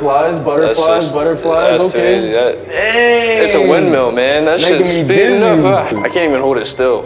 butterflies. Okay. Dang. It's a windmill, man. That shit's speeding up. I can't even hold it still.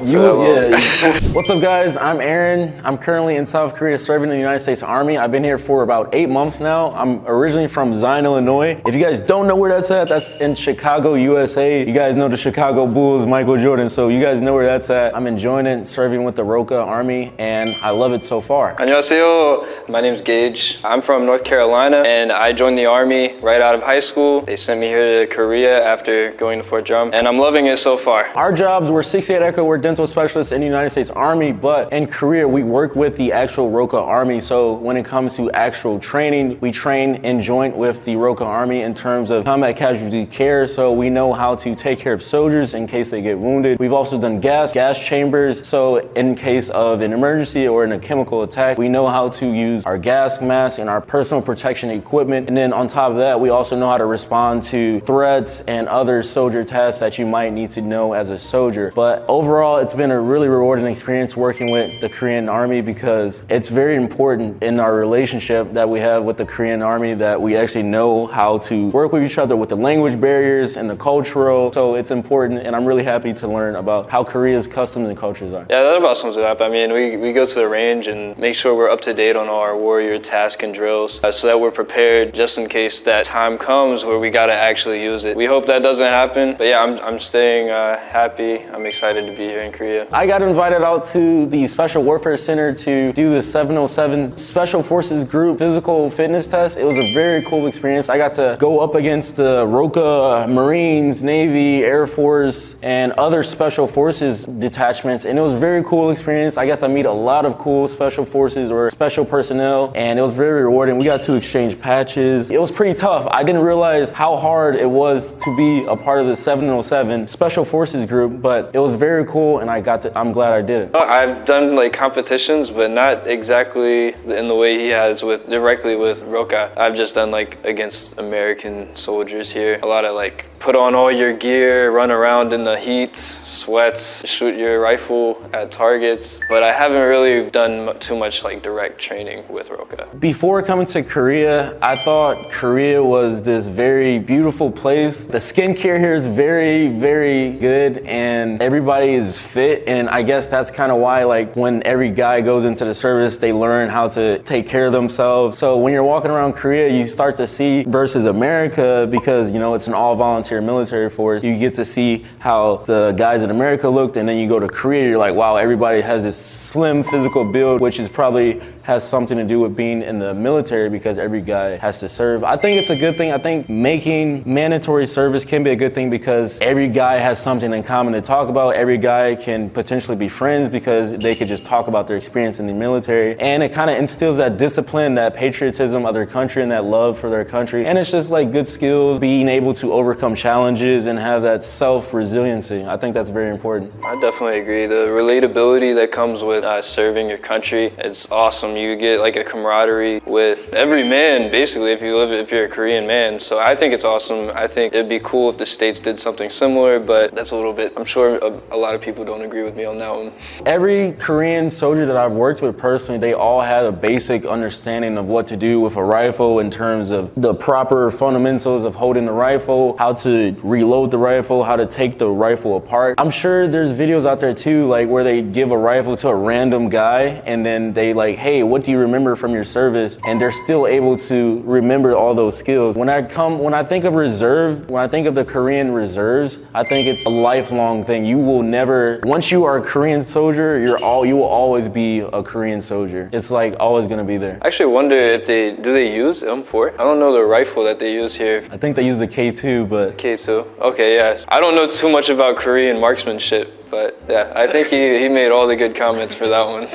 What's up, guys? I'm Aaron. I'm currently in South Korea serving in the United States Army. I've been here for about 8 months now. I'm originally from Zion, Illinois. If you guys don't know where that's at, that's in Chicago, USA. You guys know the Chicago Bulls, Michael Jordan, so you guys know where that's at. I'm enjoying it, serving with the Roka Army, and I love it so far. 안녕하세요. My name's Gage. I'm from North Carolina, and I joined the Army right out of high school. They sent me here to Korea after going to Fort Drum, and I'm loving it so far. Our jobs, we're 68 Echo, we're dental specialists in the United States Army, but in Korea, we work with the actual Roka Army. So when it comes to actual training, we train in joint with the Roka Army in terms of combat casualty care. So we know how to take care of soldiers in case they get wounded. We've also done gas chambers. So in case of an emergency or in a chemical attack, we know how to use our gas mask and our personal protection equipment. And then on top of that, we also know how to respond to threats and other soldier tasks that you might need to know as a soldier. But overall, it's been a really rewarding experience working with the Korean Army because it's very important in our relationship that we have with the Korean Army that we actually know how to work with each other with the language barriers and the cultural. So it's important, and I'm really happy to learn about how Korea's customs and cultures are. Yeah, that about sums it up. I mean, we go to the range and make sure we're up to date on all our warrior tasks and drills so that we're prepared just in case that time comes where we gotta actually use it. We hope that doesn't happen, but yeah, I'm staying happy. I'm excited to be here in Korea. I got invited out to the Special Warfare Center to do the 707 Special Forces Group physical fitness test. It was a very cool experience. I got to go up against the Roka Marines, Navy, Air Force, and other Special Forces detachments, and it was a very cool experience. I got to meet a lot of cool Special Forces or special personnel, and it was very rewarding. We got to exchange patches. It was pretty tough. I didn't realize how hard it was to be a part of the 707 Special Forces Group, but it was very cool, and I'm glad I did it. I've done like competitions, but not exactly in the way he has directly with Roka. I've just done like against American soldiers here. A lot of like put on all your gear, run around in the heat, sweat, shoot your rifle at targets. But I haven't really done too much like direct training with Roka. Before coming to Korea, I thought Korea was this very beautiful place. The skincare here is very, very good, and everybody is fit. And I guess that's kind of why, like, when every guy goes into the service, they learn how to take care of themselves. So when you're walking around Korea, you start to see versus America, because, you know, it's an all-volunteer military force. You get to see how the guys in America looked, and then you go to Korea, you're like, wow, everybody has this slim physical build, which is probably has something to do with being in the military because every guy has to serve. I think it's a good thing. I think making mandatory service can be a good thing because every guy has something in common to talk about. Every guy can potentially be friends because they could just talk about their experience in the military. And it kind of instills that discipline, that patriotism of their country and that love for their country. And it's just like good skills, being able to overcome challenges and have that self-resiliency. I think that's very important. I definitely agree. The relatability that comes with serving your country, it's awesome. You get like a camaraderie with every man, basically, if you're a Korean man. So I think it's awesome. I think it'd be cool if the States did something similar, but that's a little bit, I'm sure a lot of people don't agree with me on that one. Every Korean soldier that I've worked with personally, they all had a basic understanding of what to do with a rifle in terms of the proper fundamentals of holding the rifle, how to reload the rifle, how to take the rifle apart. I'm sure there's videos out there too, like where they give a rifle to a random guy and then they like, hey, what do you remember from your service? And they're still able to remember all those skills. When I think of reserve, when I think of the Korean reserves, I think it's a lifelong thing. You will never, once you are a Korean soldier, you will always be a Korean soldier. It's like always gonna be there. I actually wonder if do they use M4? I don't know the rifle that they use here. I think they use the K2, but. K2, okay, yes. I don't know too much about Korean marksmanship, but yeah, I think he made all the good comments for that one.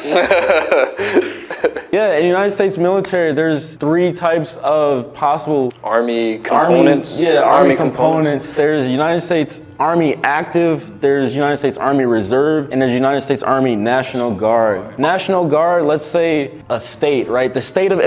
Yeah, in the United States military, there's 3 types of possible Army components. Army components. There's United States Army Active, there's United States Army Reserve, and there's United States Army National Guard. National Guard, let's say a state, right? The state of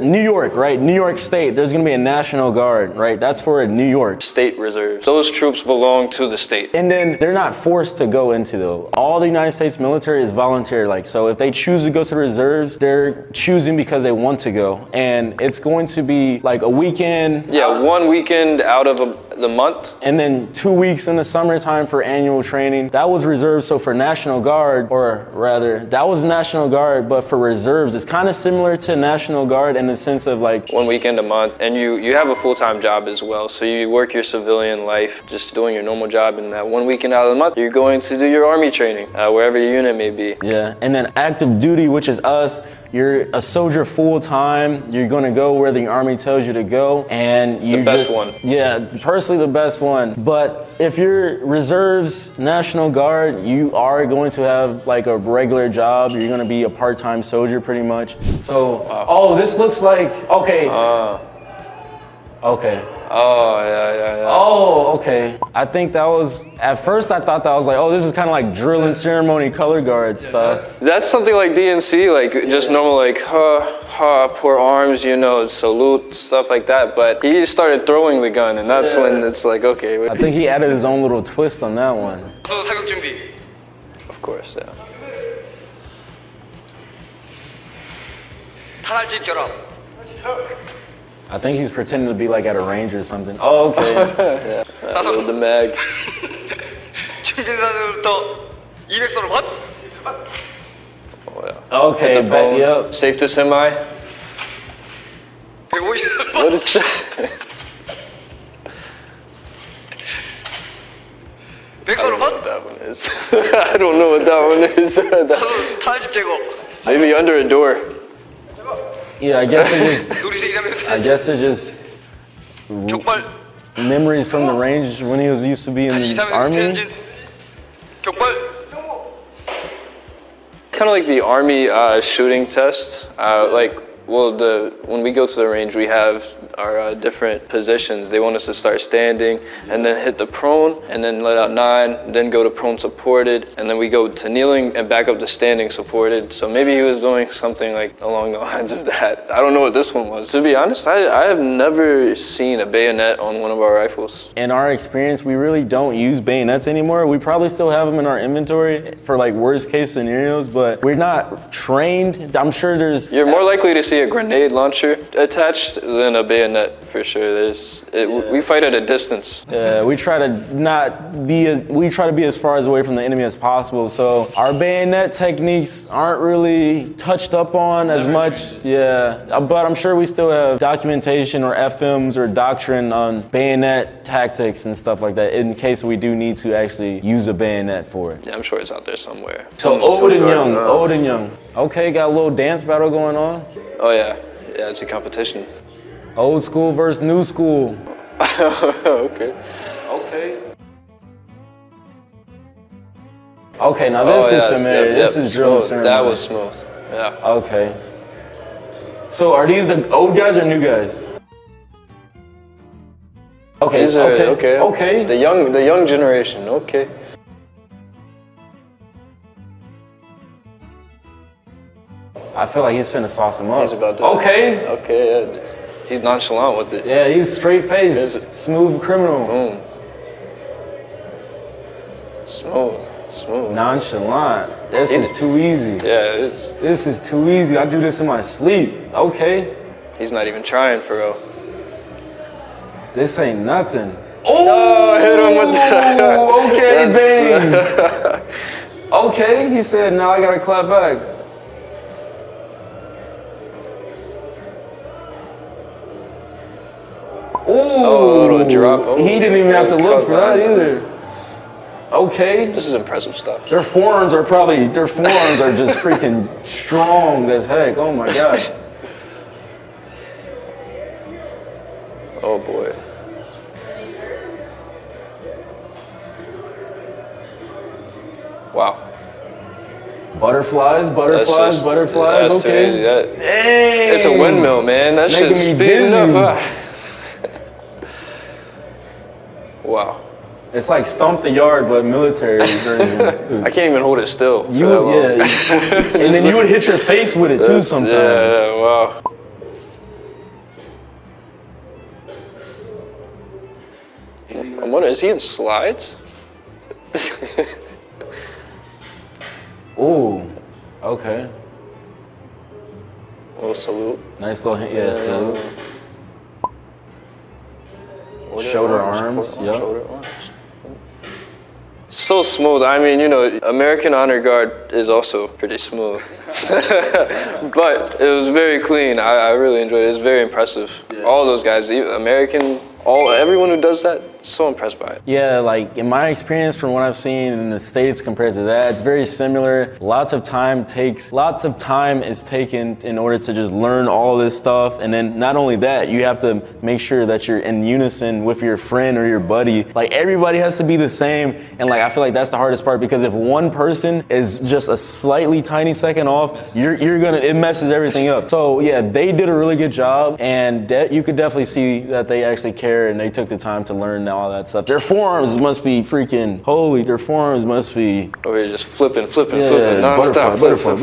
New York, right? New York State, there's gonna be a National Guard, right? That's for New York. State reserves. Those troops belong to the state. And then they're not forced to go into though. All the United States military is voluntary, like, so if they choose to go to the reserves, they're choosing because they want to go. And it's going to be like a weekend. Yeah, 1 weekend out of the month. And then 2 weeks in the summertime for annual training. That was reserved, so for National Guard, or rather, that was National Guard, but for reserves, it's kind of similar to National Guard in the sense of like 1 weekend a month, and you have a full-time job as well. So you work your civilian life, just doing your normal job, and that 1 weekend out of the month, you're going to do your Army training, wherever your unit may be. Yeah, and then active duty, which is us. You're a soldier full time. You're gonna go where the Army tells you to go, and you The best one. Yeah, personally the best one. But if you're reserves, National Guard, you are going to have like a regular job. You're gonna be a part-time soldier pretty much. So, oh, this looks like, okay. Okay. Oh, yeah. Oh, okay. I think that was, at first I thought that was like, oh, this is kind of like drill and ceremony color guard stuff. That's something like DNC, like just normal, like, pour arms, you know, salute, stuff like that. But he started throwing the gun, and that's when it's like, okay. I think he added his own little twist on that one. 사격 준비. Of course, yeah. 탄알집 결합. I think he's pretending to be like at a range or something. Oh, okay. Load the mag. 준비사들부터 200선을 헛. Oh, yeah. Okay, Hit the phone. yep. Safe to semi. 150선을 What 헛. is that? 100선을 헛. That one is. I don't know what that one is. 탄알집 제거. Maybe under a door. Yeah, I guess they just, 누리세 이사면 I guess they're just 격발. memories from the range when he was used to be in 다시 the 이사면 army. 전진. 격발. Kind of like the army shooting test. When we go to the range, we have our different positions. They want us to start standing and then hit the prone and then let out 9, then go to prone supported, and then we go to kneeling and back up to standing supported. So maybe he was doing something like along the lines of that. I don't know what this one was. To be honest, I have never seen a bayonet on one of our rifles. In our experience, we really don't use bayonets anymore. We probably still have them in our inventory for like worst case scenarios, but we're not trained. I'm sure there's... You're more likely to see a grenade launcher attached than a bayonet for sure. We fight at a distance. we try to be as far away from the enemy as possible. So our bayonet techniques aren't really touched up on as much. Yeah, but I'm sure we still have documentation or FMs or doctrine on bayonet tactics and stuff like that in case we do need to actually use a bayonet for it. Yeah, I'm sure it's out there somewhere. So old and young. Okay, got a little dance battle going on. Oh yeah, it's a competition. Old school versus new school. Okay. Okay, now this is familiar. Yep, This is drill and smooth. ceremony. That was smooth. Yeah. Okay. So are these the old guys or new guys? Okay. These are Okay. The young generation. Okay. I feel like he's finna sauce him up. He's about to. Okay. Yeah. He's nonchalant with it. Yeah, he's straight face, Is it? smooth criminal. Boom. Smooth. Nonchalant. This is too easy. Yeah, This is too easy. I do this in my sleep. Okay. he's not even trying for real. This ain't nothing. Oh, hit him with that. Okay, That's- bang. Okay, he said, now I gotta clap back. Ooh, little drop. Oh, he didn't even have to look for that cut either. Okay. This is impressive stuff. Their forearms are just freaking strong as heck. Oh my god. Oh boy. Wow. Butterflies. That's Okay. crazy. Dang. It's a windmill, man. That Making shit's me speeding dizzy. up. Wow. It's like Stomp the Yard, but military version. I can't even hold it still. for You that would, long. yeah. And then you would hit your face with it too sometimes. Yeah, wow. I'm wondering, is he in slides? Ooh, okay. little salute. Nice little, yeah, salute. Shoulder arms, yep. Shoulder arms. So smooth. I mean, you know, American honor guard is also pretty smooth. But it was very clean. I really enjoyed it. It's very impressive. Yeah. All those guys, American, everyone who does that, so impressed by it. Yeah, like in my experience from what I've seen in the States compared to that, it's very similar. Lots of time is taken in order to just learn all this stuff. And then not only that, you have to make sure that you're in unison with your friend or your buddy. Like everybody has to be the same. And like, I feel like that's the hardest part because if one person is just a slightly tiny second off, it messes everything up. So yeah, they did a really good job and you could definitely see that they actually care and they took the time to learn all that stuff. Their forearms must be freaking holy. Their forearms must be. Oh, you're just flipping, nonstop. Butterfly.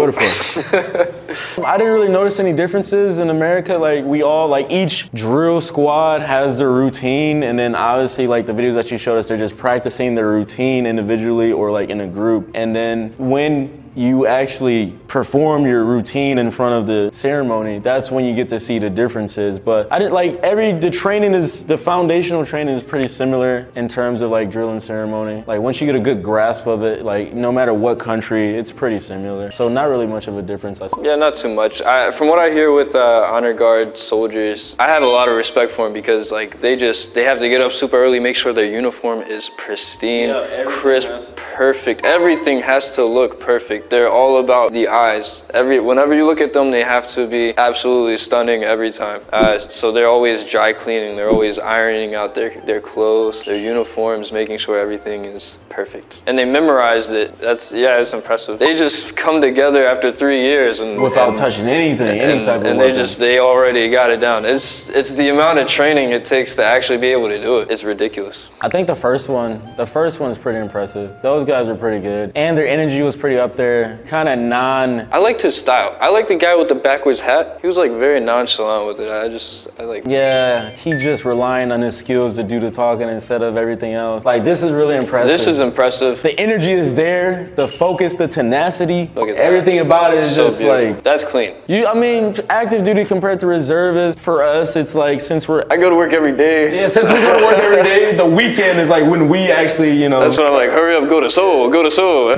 I didn't really notice any differences in America. Like each drill squad has their routine, and then obviously like the videos that you showed us, they're just practicing their routine individually or like in a group. And then when you actually perform your routine in front of the ceremony, that's when you get to see the differences. But the foundational training is pretty similar in terms of like drill and ceremony. Like once you get a good grasp of it, like no matter what country, it's pretty similar. So not really much of a difference. Yeah, not too much. From what I hear with honor guard soldiers, I have a lot of respect for them because like they have to get up super early, make sure their uniform is pristine, crisp, perfect. Everything has to look perfect. They're all about the eyes. Whenever you look at them, they have to be absolutely stunning every time. So they're always dry cleaning. They're always ironing out their clothes, their uniforms, making sure everything is perfect. And they memorized it. It's impressive. They just come together after 3 years without touching anything, any type of weapon. They already got it down. It's the amount of training it takes to actually be able to do it. It's ridiculous. I think the first one is pretty impressive. Those guys are pretty good. And their energy was pretty up there. I liked his style. I liked the guy with the backwards hat. He was like very nonchalant with it. Yeah, he just relying on his skills to do the talking instead of everything else. Like this is really impressive. This is impressive. The energy is there, the focus, the tenacity, everything about it is so just beautiful. Like that's clean. Active duty compared to reservist, for us it's like I go to work every day. Yeah, since we go to work every day, the weekend is like when we actually, That's when I'm like, hurry up, go to Seoul.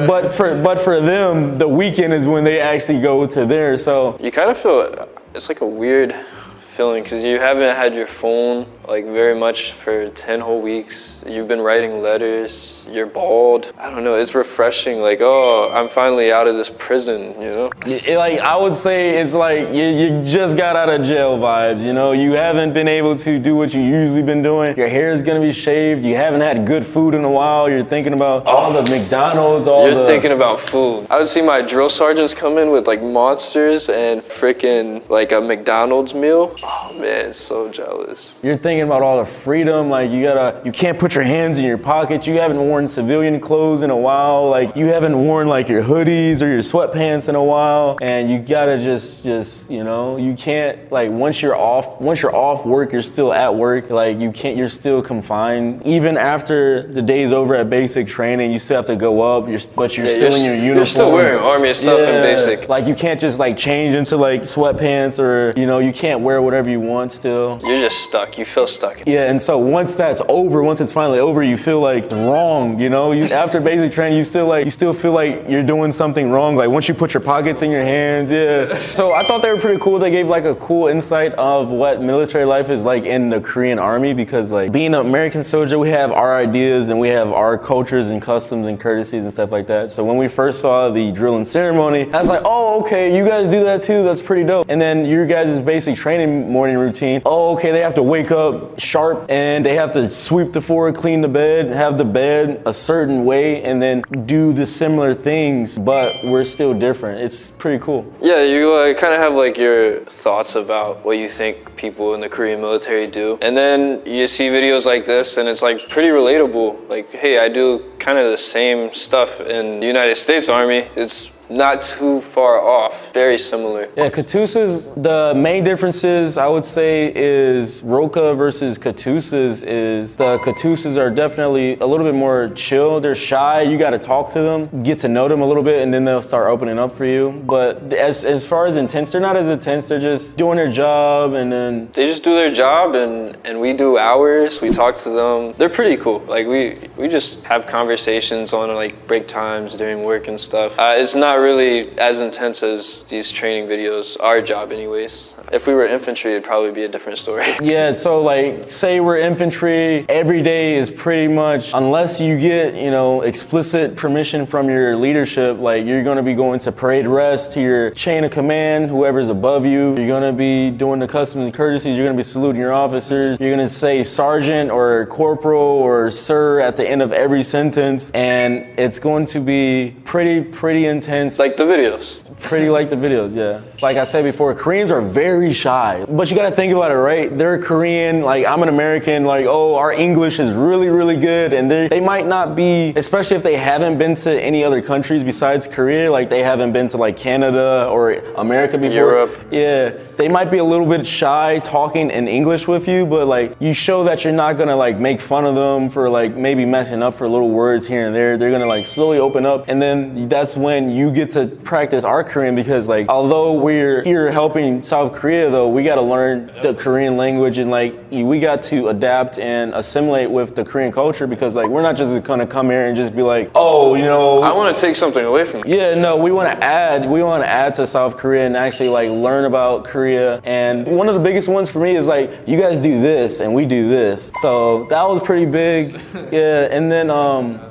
But for them, the weekend is when they actually go to there, so. You kind of feel, it's like a weird feeling because you haven't had your phone like very much for 10 whole weeks. You've been writing letters, you're bald. I don't know, it's refreshing. Like, oh, I'm finally out of this prison, I would say it's like you just got out of jail vibes, You haven't been able to do what you usually been doing. Your hair is gonna be shaved. You haven't had good food in a while. You're thinking about all the McDonald's, You're thinking about food. I would see my drill sergeants come in with like monsters and freaking like a McDonald's meal. Oh man, so jealous. You're thinking about all the freedom, like you can't put your hands in your pockets. You haven't worn civilian clothes in a while. Like you haven't worn like your hoodies or your sweatpants in a while. And you gotta just you can't, like once you're off work, you're still at work. Like you're still confined. Even after the day's over at basic training, you still have to go up, but you're still in your uniform. You're still wearing army stuff in basic. Like you can't just like change into like sweatpants or, you can't wear whatever you want still. You're just stuck. You feel stuck. Yeah, and so once it's finally over, you feel like wrong, after basic training, you still feel like you're doing something wrong. Like once you put your pockets in your hands, yeah. So I thought they were pretty cool. They gave like a cool insight of what military life is like in the Korean army, because like being an American soldier, we have our ideas and we have our cultures and customs and courtesies and stuff like that. So when we first saw the drill and ceremony, I was like, oh, okay, you guys do that too. That's pretty dope. And then your guys' basic training morning routine, oh, okay, they have to wake up sharp and they have to sweep the floor, clean the bed, have the bed a certain way, and then do the similar things, but we're still different. It's pretty cool. Yeah, you kind of have like your thoughts about what you think people in the Korean military do. And then you see videos like this and it's like pretty relatable. Like, hey, I do kind of the same stuff in the United States Army. It's not too far off. Very similar. Yeah, Katusas, the main differences I would say is Roka versus Katusas is the Katusas are definitely a little bit more chill. They're shy. You got to talk to them, get to know them a little bit, and then they'll start opening up for you. But as far as intense, they're not as intense. They're just doing their job, and then They just do their job, and we do ours. We talk to them. They're pretty cool. Like we just have conversations on like break times during work and stuff. It's not really as intense as these training videos. Our job, anyways. If we were infantry, it'd probably be a different story. yeah, so like say we're infantry, every day is pretty much, unless you get, you know, explicit permission from your leadership, like you're gonna be going to parade rest to your chain of command, whoever's above you. You're gonna be doing the customs and courtesies, you're gonna be saluting your officers. You're gonna say sergeant or corporal or sir at the end of every sentence, and it's going to be pretty intense. Like the videos. Pretty like the videos, yeah. Like I said before, Koreans are very shy. But you gotta think about it, right? They're Korean, like I'm an American, like, oh, our English is really good. And they might not be, especially if they haven't been to any other countries besides Korea, like they haven't been to like Canada or America before. Europe. Yeah, they might be a little bit shy talking in English with you, but like you show that you're not gonna like make fun of them for like maybe messing up for little words here and there. They're gonna like slowly open up, and then that's when you get to practice our Korean, because like although we're here helping South Korea though, we got to learn the Korean language, and like we got to adapt and assimilate with the Korean culture, because like we're not just gonna come here and just be like, oh, you know, I want to take something away from you. yeah, no, we want to add to South Korea and actually like learn about Korea. And one of the biggest ones for me is like, you guys do this and we do this. So that was pretty big. Yeah, and then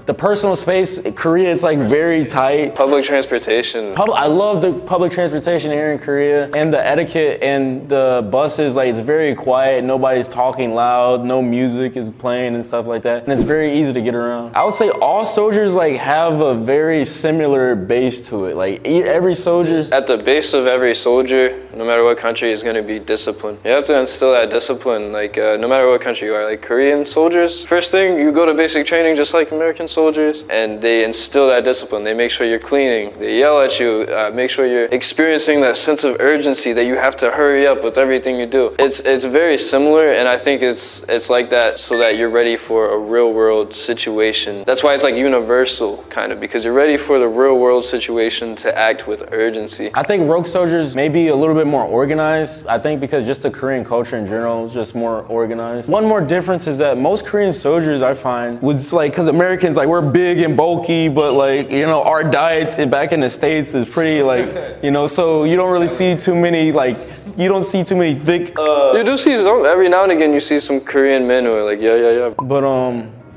the personal space, Korea, it's like very tight. Public transportation. I love the public transportation here in Korea, and the etiquette and the buses, like it's very quiet, nobody's talking loud, no music is playing and stuff like that, and it's very easy to get around. I would say all soldiers like have a very similar base to it. Like every soldier, At the base of every soldier, no matter what country, is going to be discipline. You have to instill that discipline, like no matter what country you are. Like Korean soldiers, first thing, you go to basic training just like American soldiers, and they instill that discipline. They make sure you're cleaning, they yell at you, make sure you're experiencing that sense of urgency that you have to hurry up with everything you do. It's very similar, and I think it's like that so that you're ready for a real world situation. That's why it's like universal, kind of, because you're ready for the real world situation to act with urgency. I think rogue soldiers may be a little bit more organized. I think because just the Korean culture in general is just more organized. One more difference is that most Korean soldiers, I find, was like, because Americans, like we're big and bulky, but like, you know, our diets back in the States is pretty like, you know, so you don't really see too many like, you don't see too many thick, You do see some, every now and again you see some Korean men who are like, yeah. but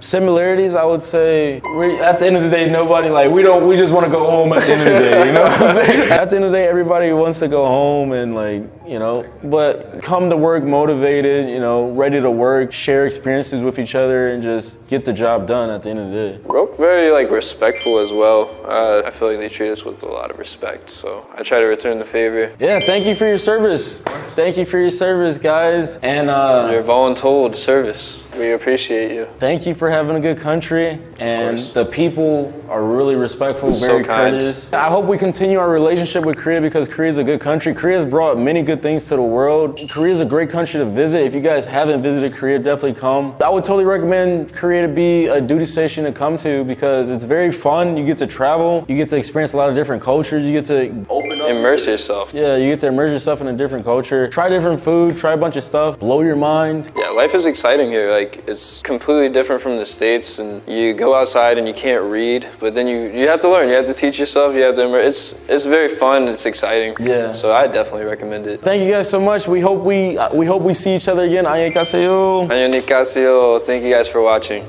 similarities, I would say, at the end of the day, nobody, like, we just want to go home at the end of the day, you know what I'm saying? At the end of the day, everybody wants to go home and, like, you know, but come to work motivated, you know, ready to work, share experiences with each other, and just get the job done at the end of the day. Roke very like respectful as well. I feel like they treat us with a lot of respect, so I try to return the favor. Yeah, thank you for your service. Thank you for your service, guys. And Your voluntold service. We appreciate you. thank you for having a good country. And course. the people are really respectful, So very kind. courteous. I hope we continue our relationship with Korea, because Korea is a good country. Korea has brought many good things to the world. Korea is a great country to visit. If you guys haven't visited Korea, definitely come. I would totally recommend Korea to be a duty station to come to, because it's very fun. You get to travel. You get to experience a lot of different cultures. You get to open up. Immerse yourself. Yeah, you get to immerse yourself in a different culture. Try different food, try a bunch of stuff, blow your mind. Yeah, life is exciting here. Like, it's completely different from the States, and you go outside and you can't read, but then you have to learn. You have to teach yourself. You have to immerse. It's very fun. It's exciting. Yeah. So I definitely recommend it. Thank you guys so much. We hope we see each other again. 안녕히 가세요. 안녕히 가세요. Thank you guys for watching.